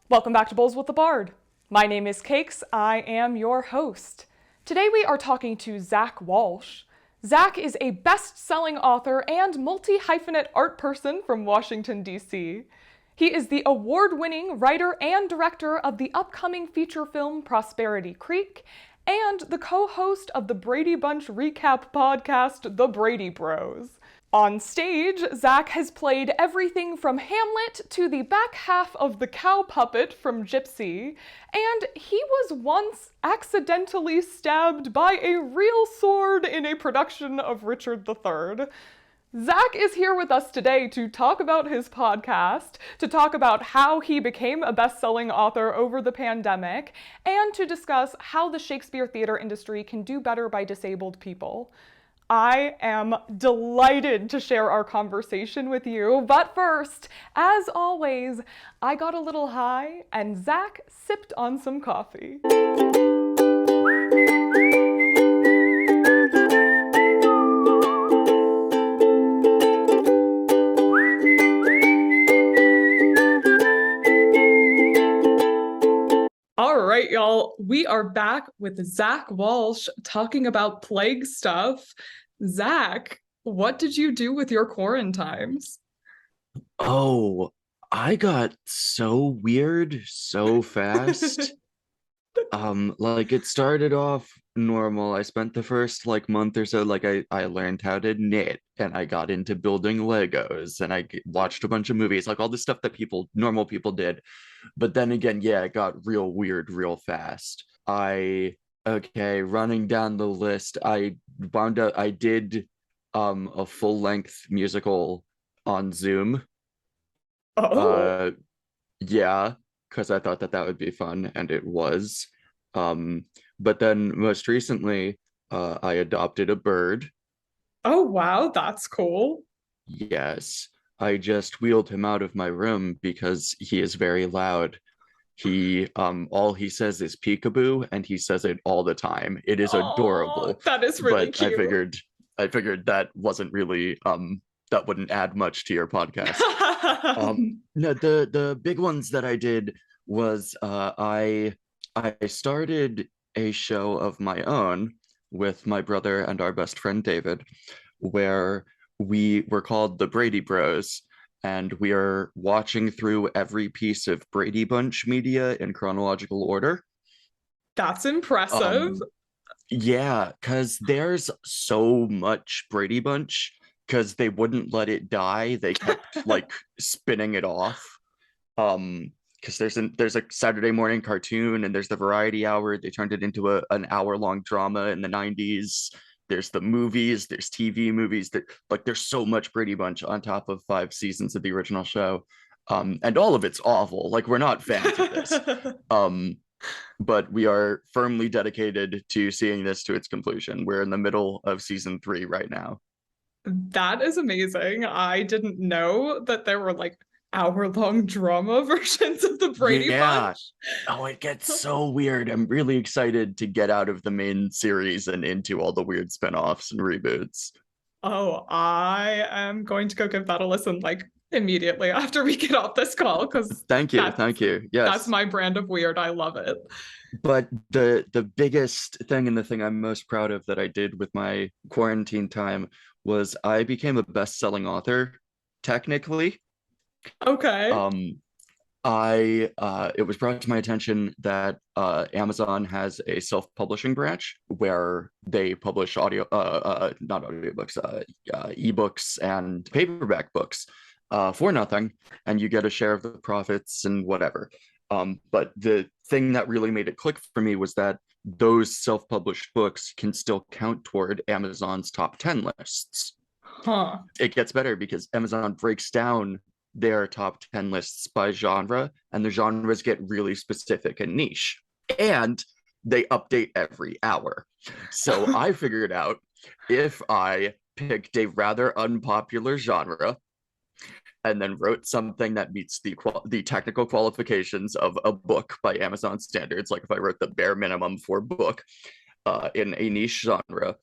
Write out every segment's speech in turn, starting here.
Welcome back to Bowls with the Bard. My name is Cakes. I am your host. Today we are talking to Zack Walsh. Zack is a best-selling author and multi-hyphenate art person from Washington, D.C. He is the award-winning writer and director of the upcoming feature film Prosperity Creek and the co-host of the Brady Bunch recap podcast, The Brady Bros. On stage, Zack has played everything from Hamlet to the back half of the cow puppet from Gypsy, and he was once accidentally stabbed by a real sword in a production of Richard III. Zack is here with us today to talk about his podcast, to talk about how he became a best-selling author over the pandemic, and to discuss how the Shakespeare theater industry can do better by disabled people. I am delighted to share our conversation with you, but first, as always, I got a little high and Zack sipped on some coffee. All right, y'all, we are back with Zack Walsh talking about plague stuff. Zack, what did you do with your quarantines? Oh, I got so weird so fast. Like it started off normal. I spent the first month or so I learned how to knit and I got into building Legos and watched a bunch of movies, like all the stuff that normal people did. But then again, yeah, it got real weird real fast. Running down the list, I did a full-length musical on Zoom. Oh, Uh yeah, because I thought that that would be fun, and it was. Um, but then most recently, I adopted a bird. oh wow, that's cool. Yes, I just wheeled him out of my room because he is very loud. All he says is peekaboo, and he says it all the time. It is Oh, adorable, that is really but cute. I figured that wasn't really, that wouldn't add much to your podcast. No, the big ones that I did was I started a show of my own with my brother and our best friend David, where we were called the Brady Bros, and we are watching through every piece of Brady Bunch media in chronological order. That's impressive. Um, yeah, because there's so much Brady Bunch because they wouldn't let it die. They kept spinning it off. Because there's a Saturday morning cartoon and there's the variety hour. They turned it into an hour-long drama in the 90s. There's the movies, there's TV movies that there's so much Brady Bunch on top of 5 seasons of the original show. And all of it's awful. Like we're not fans of this. Um, but we are firmly dedicated to seeing this to its conclusion. We're in the middle of season 3 right now. That is amazing. I didn't know that there were hour-long drama versions of the Brady Yeah. Bunch. Oh, it gets so weird. I'm really excited to get out of the main series and into all the weird spin-offs and reboots. Oh, I am going to go give that a listen immediately after we get off this call because Thank you. that's Thank you. that's Yes. my brand of weird. I love it. But the biggest thing and the thing I'm most proud of that I did with my quarantine time was I became a best-selling author, technically. Okay. Um, I it was brought to my attention that Amazon has a self-publishing branch where they publish not audiobooks, ebooks and paperback books for nothing, and you get a share of the profits and whatever. But the thing that really made it click for me was that those self-published books can still count toward Amazon's top 10 lists. Huh. It gets better because Amazon breaks down their top 10 lists by genre, and the genres get really specific and niche. And they update every hour. So I figured out if I picked a rather unpopular genre and then wrote something that meets the technical qualifications of a book by Amazon standards, like if I wrote the bare minimum for book in a niche genre,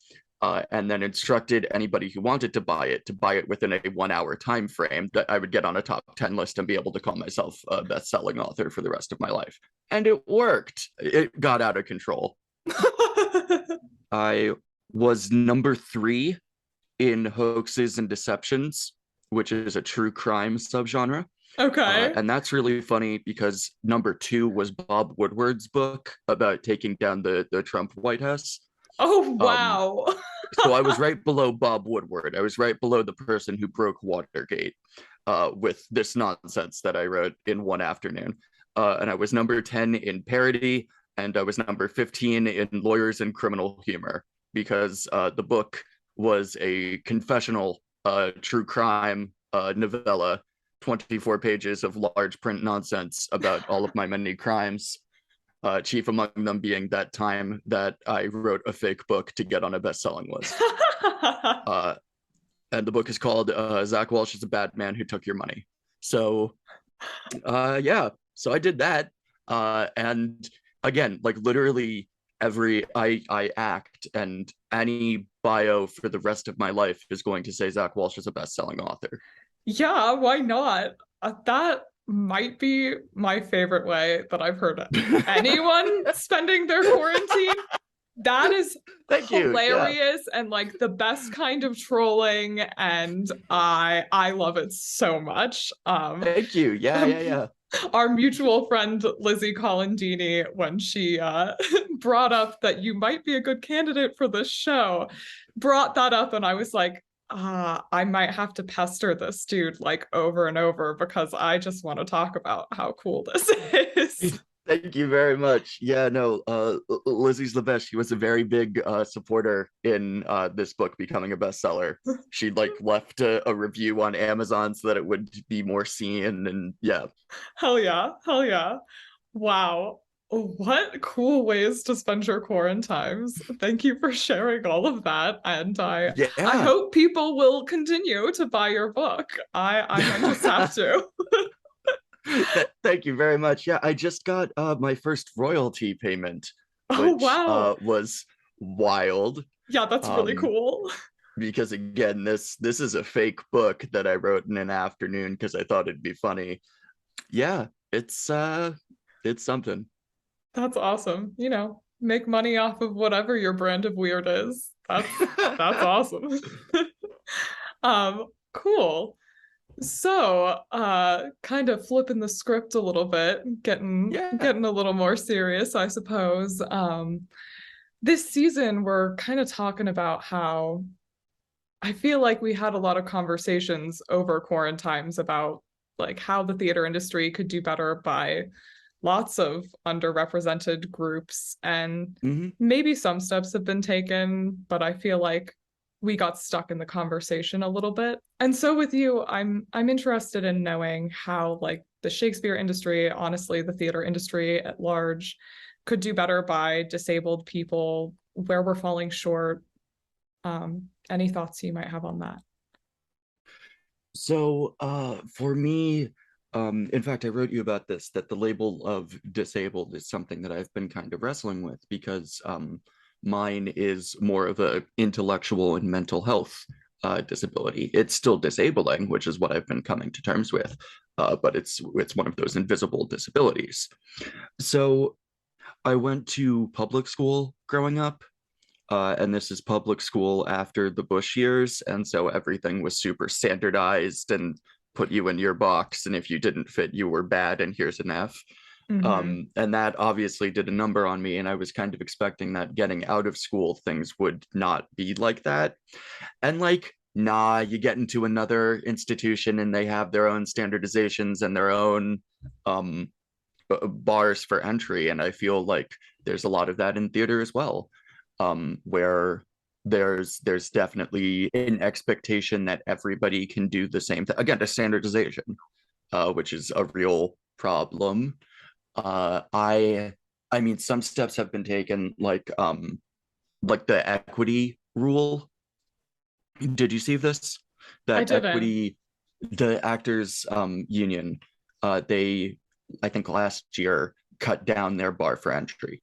and then instructed anybody who wanted to buy it within a 1 hour time frame that I would get on a top 10 list and be able to call myself a best-selling author for the rest of my life. And it worked. It got out of control. I was number 3 in Hoaxes and Deceptions, which is a true crime subgenre. Okay. And that's really funny because number 2 was Bob Woodward's book about taking down the Trump White House. Oh, wow. So I was right below Bob Woodward. I was right below the person who broke Watergate with this nonsense that I wrote in one afternoon. And I was number 10 in parody, and I was number 15 in lawyers and criminal humor, because the book was a confessional true crime novella, 24 pages of large print nonsense about all of my many crimes. Chief among them being that time that I wrote a fake book to get on a best-selling list. And the book is called Zack Walsh is a Bad Man Who Took Your Money. So, yeah, so I did that. And again, like literally I act, and any bio for the rest of my life is going to say Zack Walsh is a best-selling author. Yeah, why not? That might be my favorite way that I've heard anyone spending their quarantine. That is Thank you. hilarious and like the best kind of trolling, and I love it so much. Thank you. Yeah. Our mutual friend Lizzy Colandene, when she brought up that you might be a good candidate for this show, brought that up, and I was like, I might have to pester this dude like over and over because I just want to talk about how cool this is. Thank you very much. Yeah, no, Lizzie's the best. She was a very big supporter in this book becoming a bestseller. She like left a review on Amazon so that it would be more seen, and yeah. Hell yeah. Hell yeah. Wow. What cool ways to spend your quarantines. Thank you for sharing all of that. And I hope people will continue to buy your book. I might just have to. Thank you very much. Yeah, I just got my first royalty payment, which was wild. Yeah, that's really cool. Because again, this is a fake book that I wrote in an afternoon because I thought it'd be funny. Yeah, it's something. That's awesome. You know, make money off of whatever your brand of weird is. That's awesome. Cool. So, kind of flipping the script a little bit, getting a little more serious, I suppose. This season we're kind of talking about how I feel like we had a lot of conversations over quarantines about like how the theater industry could do better by lots of underrepresented groups, and maybe some steps have been taken, but I feel like we got stuck in the conversation a little bit. And so with you, I'm interested in knowing how like the Shakespeare industry, honestly, the theater industry at large, could do better by disabled people, where we're falling short. Any thoughts you might have on that? So for me, in fact, I wrote you about this, that the label of disabled is something that I've been kind of wrestling with, because mine is more of a intellectual and mental health disability. It's still disabling, which is what I've been coming to terms with, but it's one of those invisible disabilities. So I went to public school growing up, and this is public school after the Bush years, and so everything was super standardized and put you in your box, and if you didn't fit, you were bad, and here's an F. And that obviously did a number on me, and I was kind of expecting that getting out of school things would not be like that. And like, nah, you get into another institution and they have their own standardizations and their own bars for entry, and I feel like there's a lot of that in theater as well, where there's definitely an expectation that everybody can do the same thing. Again, a standardization, which is a real problem. I mean, some steps have been taken, like the equity rule. Did you see this? That equity, the actors union, they, I think last year, cut down their bar for entry.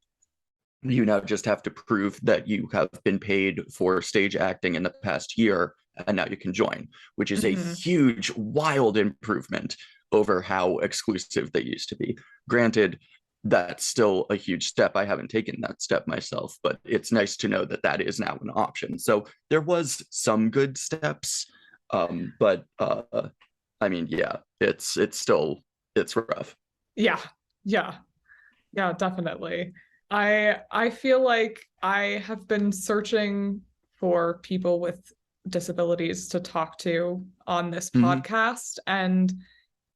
You now just have to prove that you have been paid for stage acting in the past year, and now you can join, which is a Hmm. huge, wild improvement over how exclusive they used to be. Granted, that's still a huge step. I haven't taken that step myself, but it's nice to know that that is now an option. So there was some good steps, but I mean, yeah, it's still it's rough. Yeah, yeah, yeah, definitely. I feel like I have been searching for people with disabilities to talk to on this Hmm. podcast, and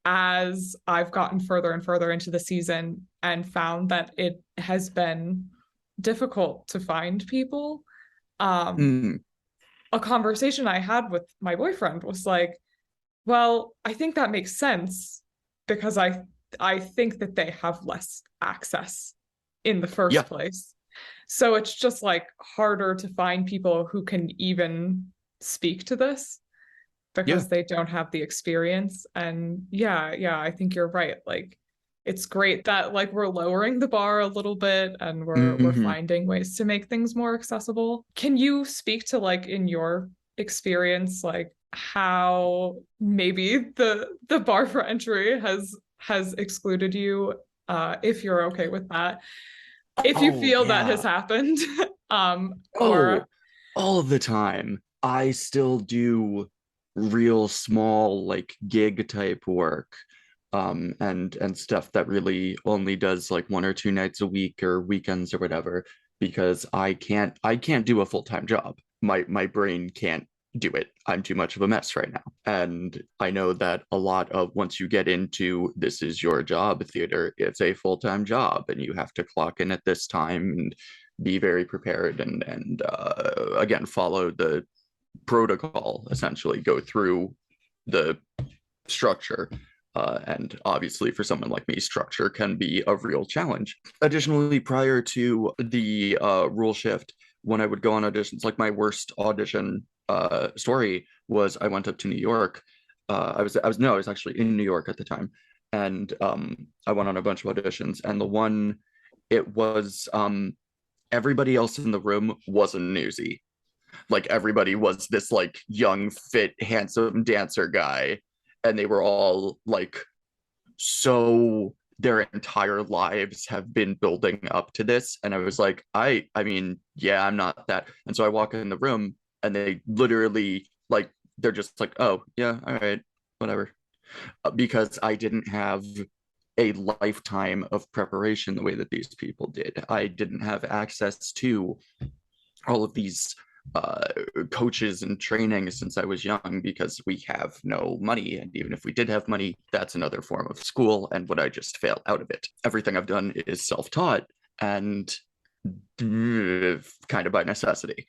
as I've gotten further and further into the season and found that it has been difficult to find people, um, Mm. a conversation I had with my boyfriend was like, well, I think that makes sense because I think that they have less access in the first Yeah, place. So it's just like harder to find people who can even speak to this yeah. because they don't have the experience. And yeah, yeah, I think you're right. Like it's great that like we're lowering the bar a little bit and we're Hmm. finding ways to make things more accessible. Can you speak to like in your experience like how maybe the bar for entry has excluded you if you're okay with that. If you Oh feel that has yeah. happened or Oh, all the time. I still do real small like gig type work, and stuff that really only does like 1 or 2 nights a week or weekends or whatever, because I can't do a full-time job. My brain can't do it. I'm too much of a mess right now. And I know that a lot of once you get into this is your job theater, it's a full-time job and you have to clock in at this time and be very prepared and again follow the protocol, essentially go through the structure. And obviously, for someone like me, structure can be a real challenge. Additionally, prior to the rule shift, when I would go on auditions, like my worst audition story was I went up to New York. I was actually in New York at the time, and I went on a bunch of auditions. And the one, it was everybody else in the room was a newsie. Like everybody was this like young, fit, handsome dancer guy, and they were all like so their entire lives have been building up to this. And I was like, I mean, yeah, I'm not that. And so I walk in the room and they literally like they're just like, oh yeah, all right, whatever. Because I didn't have a lifetime of preparation the way that these people did. I didn't have access to all of these uh, coaches and training since I was young because we have no money. And even if we did have money, that's another form of school. And would I just fail out of it? Everything I've done is self taught and kind of by necessity.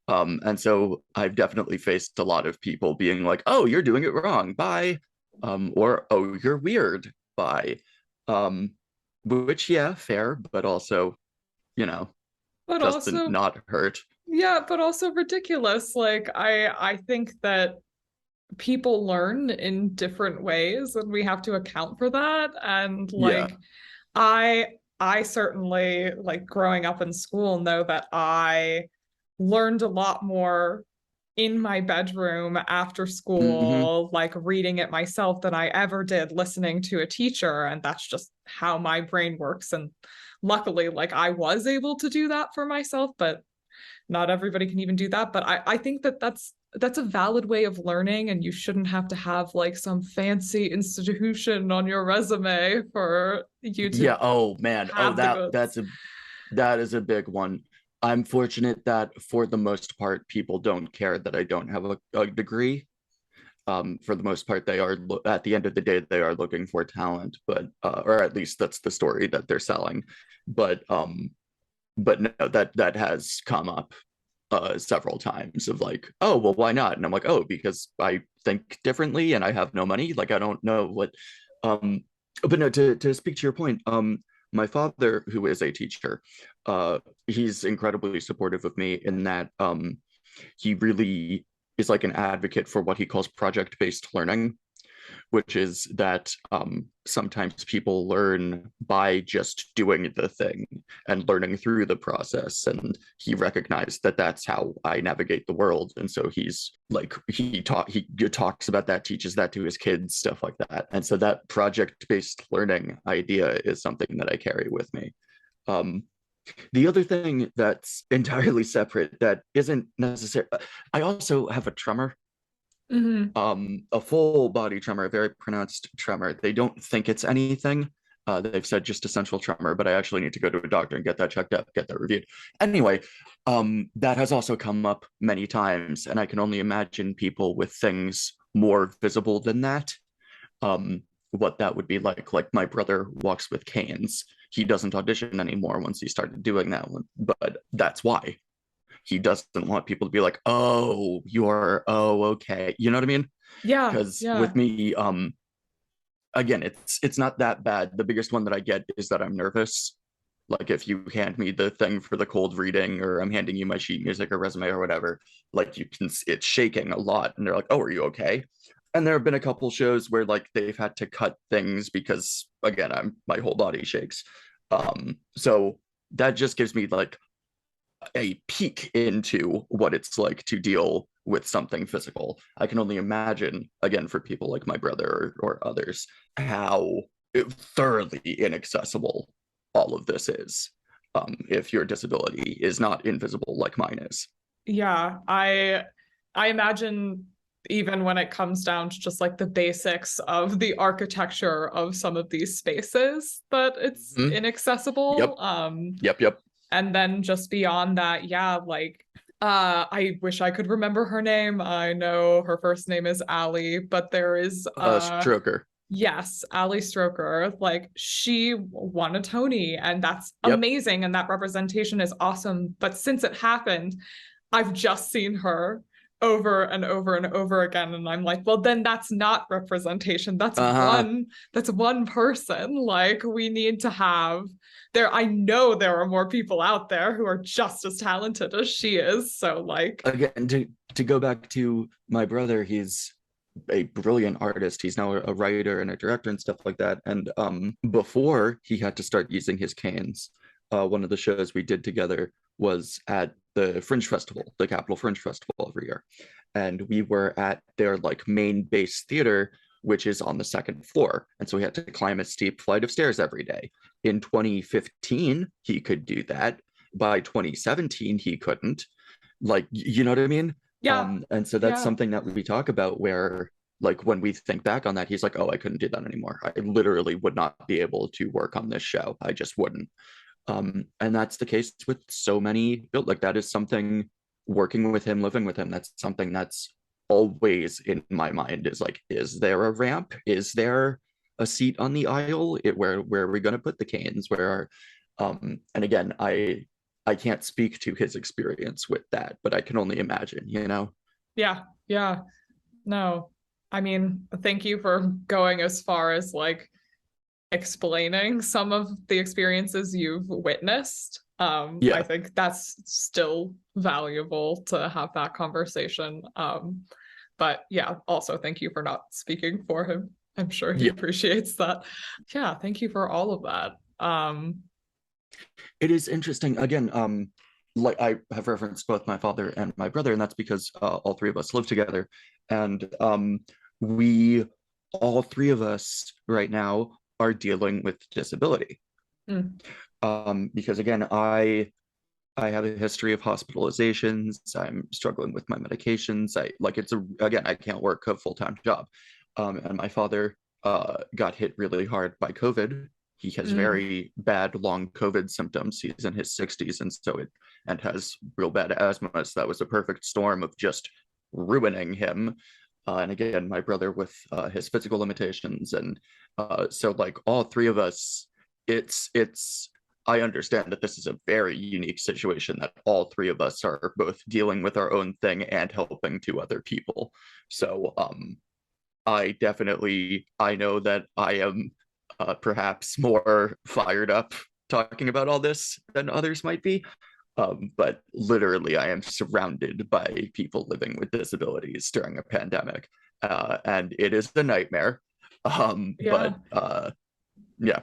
And so I've definitely faced a lot of people being like, oh, you're doing it wrong. Bye. Or, oh, you're weird. Bye. Um, which, yeah, fair, but also, you know, but doesn't also not hurt. yeah, but also ridiculous. Like I think that people learn in different ways and we have to account for that. And Yeah. like I I certainly like growing up in school know that I learned a lot more in my bedroom after Hmm. school, like reading it myself than I ever did listening to a teacher. And that's just how my brain works. And luckily, like I was able to do that for myself, but not everybody can even do that. But I think that that's a valid way of learning, and you shouldn't have to have like some fancy institution on your resume for you to Yeah. Oh man. Oh, have the goods. that is a big one. I'm fortunate that for the most part, people don't care that I don't have a degree. For the most part, they are at the end of the day, they are looking for talent, but or at least that's the story that they're selling. But no, that has come up several times of like, oh, well, why not? And I'm like, oh, because I think differently and I have no money. Like, I don't know what. Um, but no, to speak to your point, my father, who is a teacher, he's incredibly supportive of me in that he really is like an advocate for what he calls project-based learning, which is that sometimes people learn by just doing the thing and learning through the process. And he recognized that that's how I navigate the world. And so he's like, he talks about that, teaches that to his kids, stuff like that. And so that project-based learning idea is something that I carry with me. The other thing that's entirely separate that isn't necessary, I also have a tremor, a full body tremor, a very pronounced tremor. They don't think it's anything. They've said just a central tremor, but I actually need to go to a doctor and get that checked out, get that reviewed. Anyway, that has also come up many times, and I can only imagine people with things more visible than that. What that would be like. Like my brother walks with canes. He doesn't audition anymore once he started doing that one, but that's why. He doesn't want people to be like, oh, you're, oh, okay. You know what I mean? Yeah, Because yeah. with me, again, it's not that bad. The biggest one that I get is that I'm nervous. Like if you hand me the thing for the cold reading, or I'm handing you my sheet music or resume or whatever, like you can, it's shaking a lot, and they're like, "Oh, are you okay?" And there have been a couple shows where like they've had to cut things because again, my whole body shakes. So that just gives me like a peek into what it's like to deal with something physical. I can only imagine, again, for people like my brother or others, how thoroughly inaccessible all of this is, if your disability is not invisible like mine is. Yeah, I imagine even when it comes down to just like the basics of the architecture of some of these spaces, that it's Mhm. inaccessible. Yep, yep. And then just beyond that, yeah, like I wish I could remember her name. I know her first name is Allie, but there is Stroker. yes, Ali Stroker, like she won a Tony, and that's Yep. amazing, and that representation is awesome. But since it happened, I've just seen her over and over and over again, and I'm like, well, then that's not representation. Uh-huh. That's one person. Like we need to have there. I know there are more people out there who are just as talented as she is. So like, Again, to go back to my brother, he's a brilliant artist. He's now a writer and a director and stuff like that. And before he had to start using his canes, one of the shows we did together was at the Fringe Festival, the Capitol Fringe Festival every year. And we were at their like main base theater, which is on the second floor. And so we had to climb a steep flight of stairs every day. In 2015, he could do that. By 2017, he couldn't. Like, you know what I mean? yeah, And so that's yeah, something that we talk about where like when we think back on that, he's like, oh, I couldn't do that anymore. I literally would not be able to work on this show. I just wouldn't. And that's the case with so many built like that is something working with him, living with him, that's something that's always in my mind is like, is there a ramp? Is there a seat on the aisle? Where are we gonna put the canes? Where are and again, I can't speak to his experience with that, but I can only imagine, you know? yeah, yeah. No, I mean, thank you for going as far as like explaining some of the experiences you've witnessed. I Yeah. think that's still valuable to have that conversation. But yeah, also thank you for not speaking for him. I'm sure he Yeah. appreciates that. Yeah, thank you for all of that. It is interesting. Again, like I have referenced both my father and my brother, and that's because all three of us live together. And we, all three of us right now, are dealing with disability. mm, Because again, I have a history of hospitalizations. I'm struggling with my medications. I like it's a again, I can't work a full-time job. And my father got hit really hard by COVID. He has mm, very bad long COVID symptoms. He's in his 60s, and so it and has real bad asthma. So that was a perfect storm of just ruining him. And again, my brother with his physical limitations, and so like all three of us, it's I understand that this is a very unique situation that all three of us are both dealing with our own thing and helping to other people. So I know that I am perhaps more fired up talking about all this than others might be. But literally, I am surrounded by people living with disabilities during a pandemic, and it is a nightmare. Yeah. Yeah.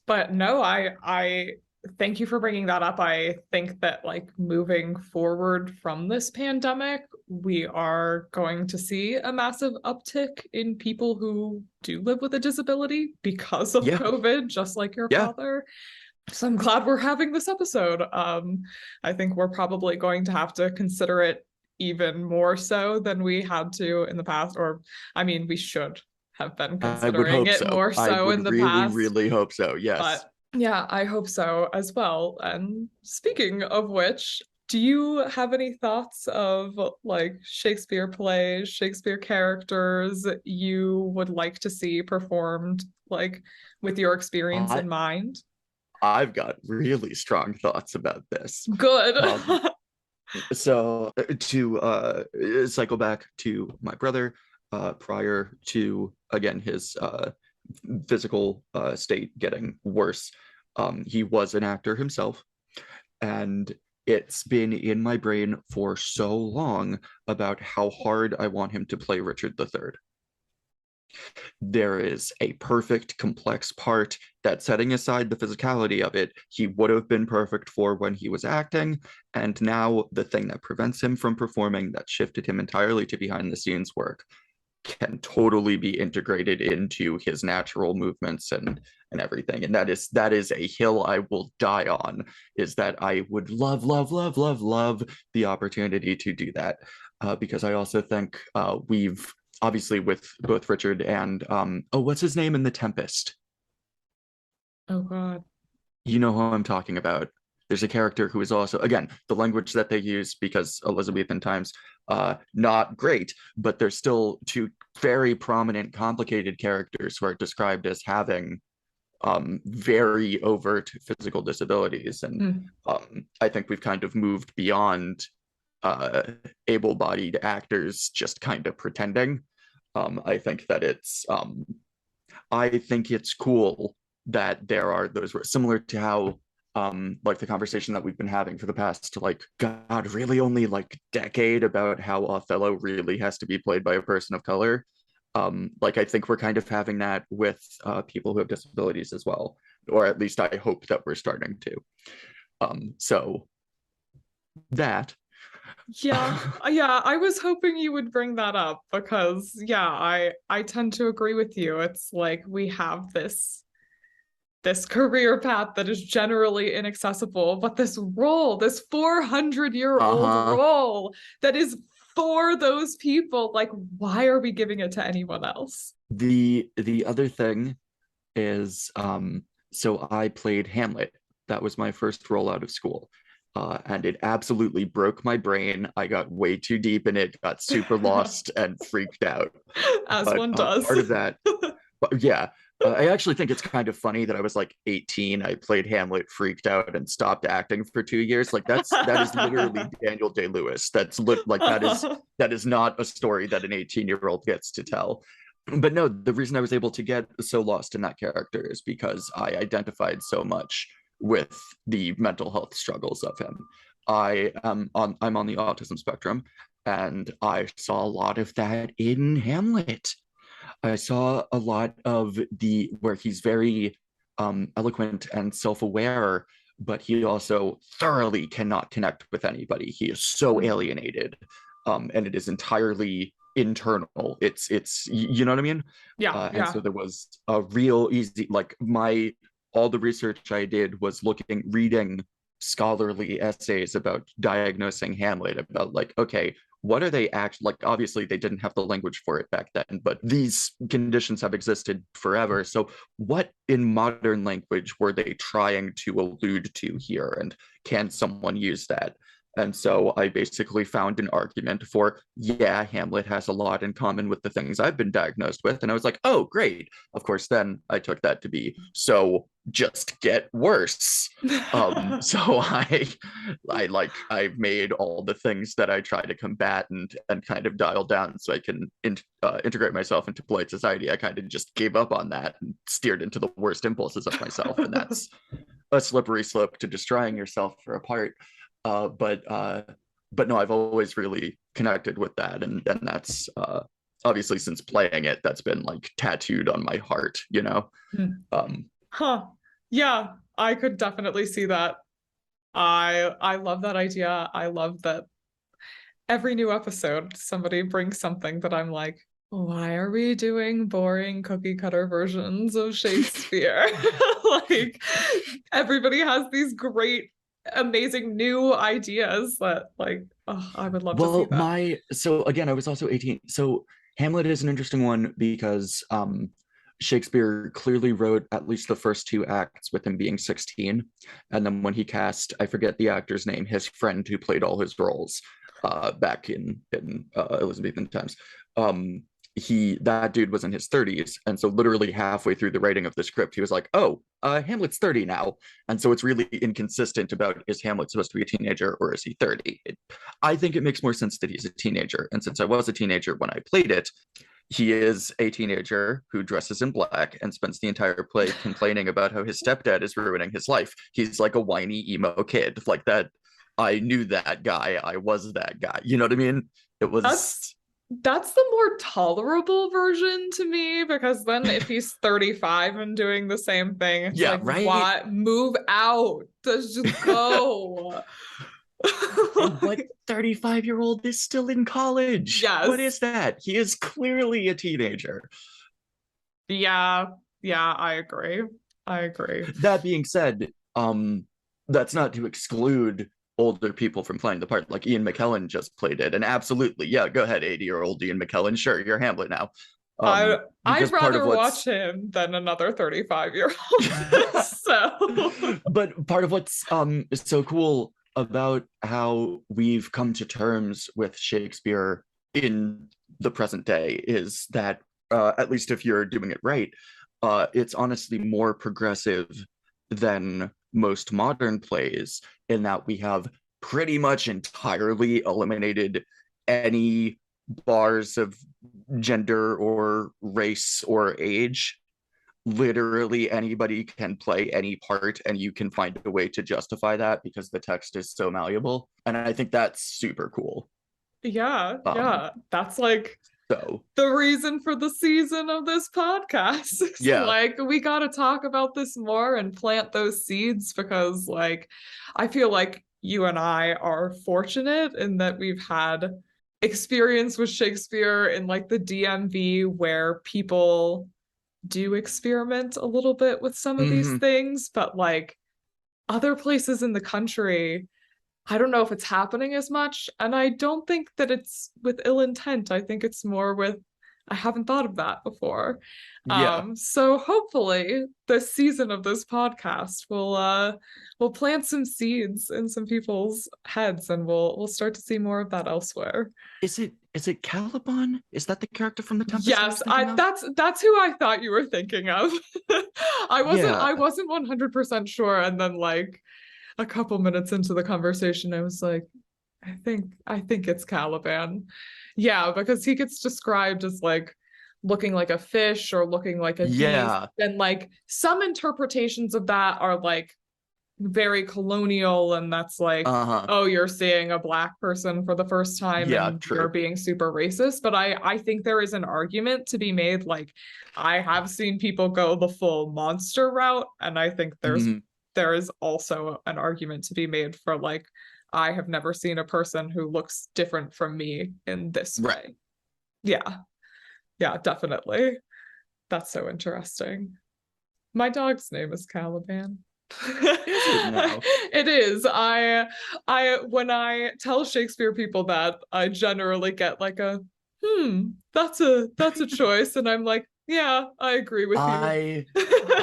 But no, I thank you for bringing that up. I think that like moving forward from this pandemic, we are going to see a massive uptick in people who do live with a disability because of Yeah. COVID, just like your Yeah. father. So I'm glad we're having this episode. I think we're probably going to have to consider it even more so than we had to in the past, or I mean, we should have been I would considering hope it so. more I so in would the really, past. really hope so. Yes. But yeah, I hope so as well. And speaking of which, do you have any thoughts of like Shakespeare plays, Shakespeare characters you would like to see performed, like with your experience I in mind? I've got really strong thoughts about this. Good. Um, so to cycle back to my brother, prior to again his physical state getting worse, he was an actor himself, and it's been in my brain for so long about how hard I want him to play Richard III. There is a perfect complex part that, setting aside the physicality of it, he would have been perfect for when he was acting, and now the thing that prevents him from performing, that shifted him entirely to behind the scenes work, can totally be integrated into his natural movements and everything. And that is a hill I will die on, is that I would love the opportunity to do that. Because I also think we've obviously, with both Richard and oh, what's his name in The Tempest? Oh God. You know who I'm talking about. There's a character who is also, again, the language that they use, because Elizabethan times, not great, but there's still two very prominent, complicated characters who are described as having very overt physical disabilities. And Hmm. I think we've kind of moved beyond uh, able-bodied actors just kind of pretending. I think that I think it's cool that there are those, similar to how like the conversation that we've been having for the past, like, God, really only like decade, about how Othello really has to be played by a person of color. Like, I think we're kind of having that with people who have disabilities as well, or at least I hope that we're starting to. So that. Yeah, yeah, I was hoping you would bring that up because yeah, I tend to agree with you. It's like we have this career path that is generally inaccessible, but this role, this 400-year-old Uh-huh. role that is for those people, like why are we giving it to anyone else? The other thing is, so I played Hamlet. That was my first role out of school. And it absolutely broke my brain. I got way too deep in it, got super lost and freaked out. As But one does. part of that, but yeah, I actually think it's kind of funny that I was like 18. I played Hamlet, freaked out, and stopped acting for 2 years. Like, that is literally Daniel Day-Lewis. Like, that is not a story that an 18-year-old gets to tell. But no, the reason I was able to get so lost in that character is because I identified so much with the mental health struggles of him. I'm on the autism spectrum, and I saw a lot of that in Hamlet. I saw a lot of the where he's very eloquent and self-aware, but he also thoroughly cannot connect with anybody. He is so alienated, and it is entirely internal. It's you know what I mean? Yeah, And yeah. so there was a real easy, like, my all the research I did was reading scholarly essays about diagnosing Hamlet, about, like, okay, what are they actually, like, obviously they didn't have the language for it back then, but these conditions have existed forever. So what in modern language were they trying to allude to here, and can someone use that? And so I basically found an argument for, yeah, Hamlet has a lot in common with the things I've been diagnosed with. And I was like, oh, great. Of course, then I took that to be, so just get worse. So I've made all the things that I try to combat and kind of dial down so I can integrate myself into polite society. I kind of just gave up on that and steered into the worst impulses of myself, and that's a slippery slope to destroying yourself for a part. But no, I've always really connected with that, and that's obviously since playing it, that's been like tattooed on my heart, you know. Hmm. Um, Huh. Yeah, I could definitely see that. I love that idea. I love that every new episode somebody brings something that I'm like, why are we doing boring cookie cutter versions of Shakespeare? Like everybody has these great, amazing new ideas that like, oh, I would love to see well, that. so again, I was also 18. So Hamlet is an interesting one because Shakespeare clearly wrote at least the first two acts with him being 16. And then when he cast, I forget the actor's name, his friend who played all his roles back in Elizabethan times. That dude was in his 30s, and so literally halfway through the writing of the script he was like, oh, Hamlet's 30 now. And so it's really inconsistent about, is Hamlet supposed to be a teenager or is he 30? I think it makes more sense that he's a teenager, and since I was a teenager when I played it, he is a teenager who dresses in black and spends the entire play complaining about how his stepdad is ruining his life. He's like a whiny emo kid like that. I knew that guy. I was that guy. You know what I mean? It was. That's the more tolerable version to me, because then if he's 35 and doing the same thing, it's Yeah, like, right. what? Move out. Just go. And what 35-year-old is still in college? What Yes. is that? He is clearly a teenager. Yeah. Yeah, I agree. I agree. That being said, that's not to exclude older people from playing the part. Like Ian McKellen just played it, and absolutely, yeah, go ahead, 80-year-old Ian McKellen. Sure, you're Hamlet now. I Because I'd part of rather what's watch him than another 35-year-old. So but part of what's so cool about how we've come to terms with Shakespeare in the present day is that at least if you're doing it right, it's honestly more progressive than most modern plays in that we have pretty much entirely eliminated any bars of gender or race or age. Literally anybody can play any part and you can find a way to justify that because the text is so malleable, and I think that's super cool. yeah, um yeah. That's like so the reason for the season of this podcast. It's yeah. like we got to talk about this more and plant those seeds, because like I feel like you and I are fortunate in that we've had experience with Shakespeare in like the DMV, where people do experiment a little bit with some of these Hmm. things, but like other places in the country, I don't know if it's happening as much. And I don't think that it's with ill intent. I think it's more with, I haven't thought of that before. Yeah. So hopefully this season of this podcast will plant some seeds in some people's heads, and we'll start to see more of that elsewhere. Is it Caliban? Is that the character from the Tempest I was Yes, thinking of? that's who I thought you were thinking of. Yeah. I wasn't 100% sure, and then like a couple minutes into the conversation I was like, I think it's Caliban. Yeah, because he gets described as like looking like a fish or looking like a beast, Yeah. and like some interpretations of that are like very colonial, and that's like, Uh-huh. oh, you're seeing a black person for the first time Yeah, and you're true. being super racist. But I think there is an argument to be made, like I have seen people go the full monster route, and I think Mhm. there is also an argument to be made for like, I have never seen a person who looks different from me in this Right. way. Yeah, yeah, definitely. That's so interesting. My dog's name is Caliban. Is it now? It is. I when I tell Shakespeare people that, I generally get like a that's a choice, and I'm like, yeah, I agree with you. I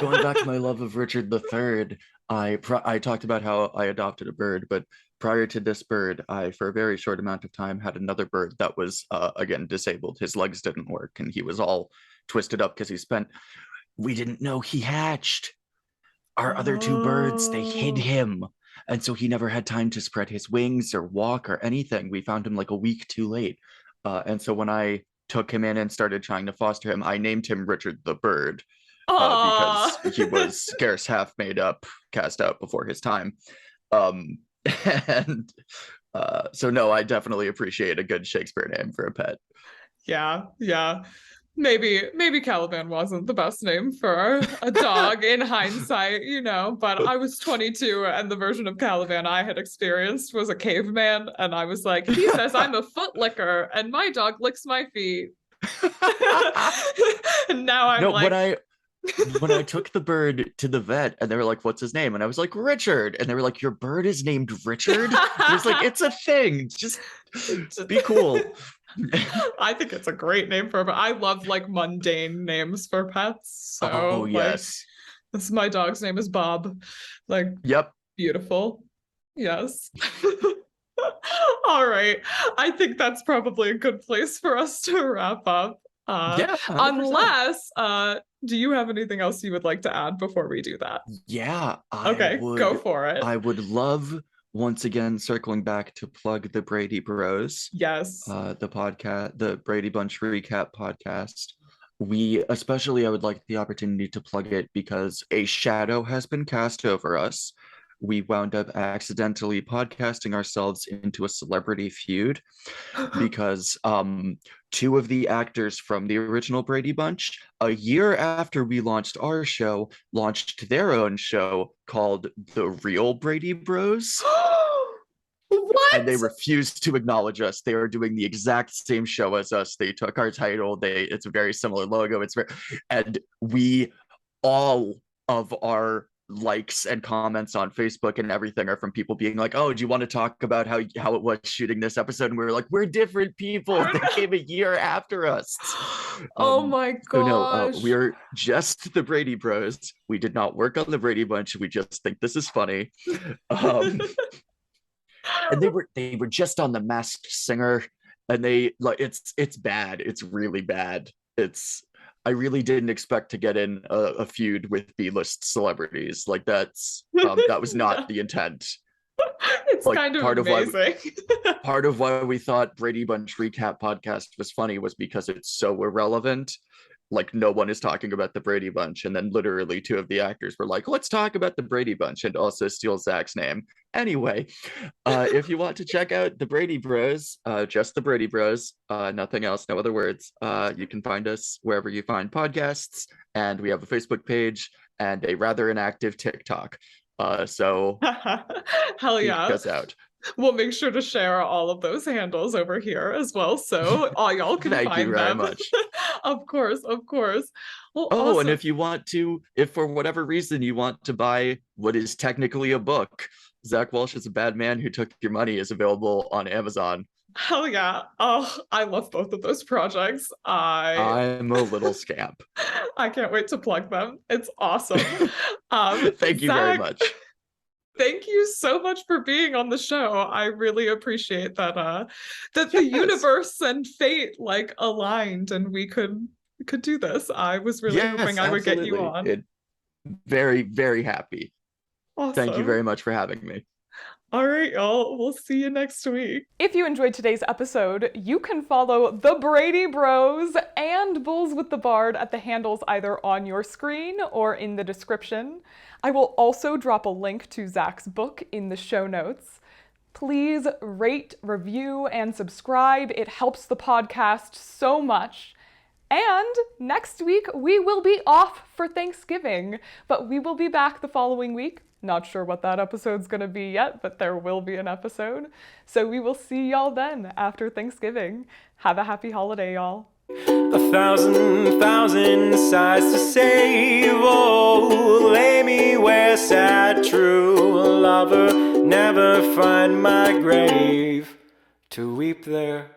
Going back to my love of Richard III, I talked about how I adopted a bird, but prior to this bird, I for a very short amount of time had another bird that was again disabled. His legs didn't work, and he was all twisted up because he spent. We didn't know he hatched. Our other two birds, they hid Oh. him, and so he never had time to spread his wings or walk or anything. We found him like a week too late, and so when I took him in and started trying to foster him, I named him Richard the Bird because Aw. he was scarce half made up, cast out before his time. Um, and so no, I definitely appreciate a good Shakespeare name for a pet. Yeah. Maybe Caliban wasn't the best name for a dog in hindsight, but I was 22 and the version of Caliban I had experienced was a caveman. And I was like, he says I'm a foot licker and my dog licks my feet. And now I'm No, like, when I took the bird to the vet and they were like, what's his name? And I was like, Richard. And they were like, your bird is named Richard? I was like, it's a thing. Just be cool. I think it's a great name for, but I love like mundane names for pets. So Oh, yes. this my dog's name is Bob. Like, Yep. beautiful. Yes. All right. I think that's probably a good place for us to wrap up. Yeah. 100%. Unless, do you have anything else you would like to add before we do that? Yeah. Okay, go for it. I would love, once again, circling back to plug the Brady Bros. Yes. The podcast, the Brady Bunch Recap podcast. I would like the opportunity to plug it because a shadow has been cast over us. We wound up accidentally podcasting ourselves into a celebrity feud because two of the actors from the original Brady Bunch, a year after we launched our show, launched their own show called The Real Brady Bros. What? And they refused to acknowledge us. They are doing the exact same show as us. They took our title. It's a very similar logo. And we, all of our likes and comments on Facebook and everything are from people being like, oh, do you want to talk about how it was shooting this episode? And we were like, we're different people. They came a year after us. Oh my gosh. No, we're just the Brady Bros. We did not work on the Brady Bunch. We just think this is funny. And they were just on The Masked Singer, and they like it's bad. It's really bad. I really didn't expect to get in a feud with B-list celebrities. Like that was not the intent. It's like, kind of amazing. Part of why we thought Brady Bunch Recap podcast was funny was because it's so irrelevant. Like no one is talking about the Brady Bunch, and then literally two of the actors were like, let's talk about the Brady Bunch, and also steal Zach's name. Anyway, if you want to check out the Brady Bros, just the Brady Bros, nothing else, no other words, you can find us wherever you find podcasts, and we have a Facebook page and a rather inactive TikTok. So hell yeah, check us out. We'll make sure to share all of those handles over here as well, so all y'all can Thank find you very them. much. Of course. Well, oh, awesome. And if for whatever reason you want to buy what is technically a book, Zack Walsh is a Bad Man Who Took Your Money is available on Amazon. Hell yeah. Oh, I love both of those projects. I'm a little scamp. I can't wait to plug them. It's awesome. Thank you very much. Thank you so much for being on the show. I really appreciate that that the universe and fate like aligned and we could do this. I was really hoping I would get you on. Very, very happy. Awesome. Thank you very much for having me. All right, y'all. We'll see you next week. If you enjoyed today's episode, you can follow the Brady Bros and Bulls with the Bard at the handles either on your screen or in the description. I will also drop a link to Zach's book in the show notes. Please rate, review, and subscribe. It helps the podcast so much. And next week, we will be off for Thanksgiving, but we will be back the following week. Not sure what that episode's gonna be yet, but there will be an episode. So we will see y'all then after Thanksgiving. Have a happy holiday, y'all. 1,000 sighs to save. Oh, lay me where sad true lover never find my grave to weep there.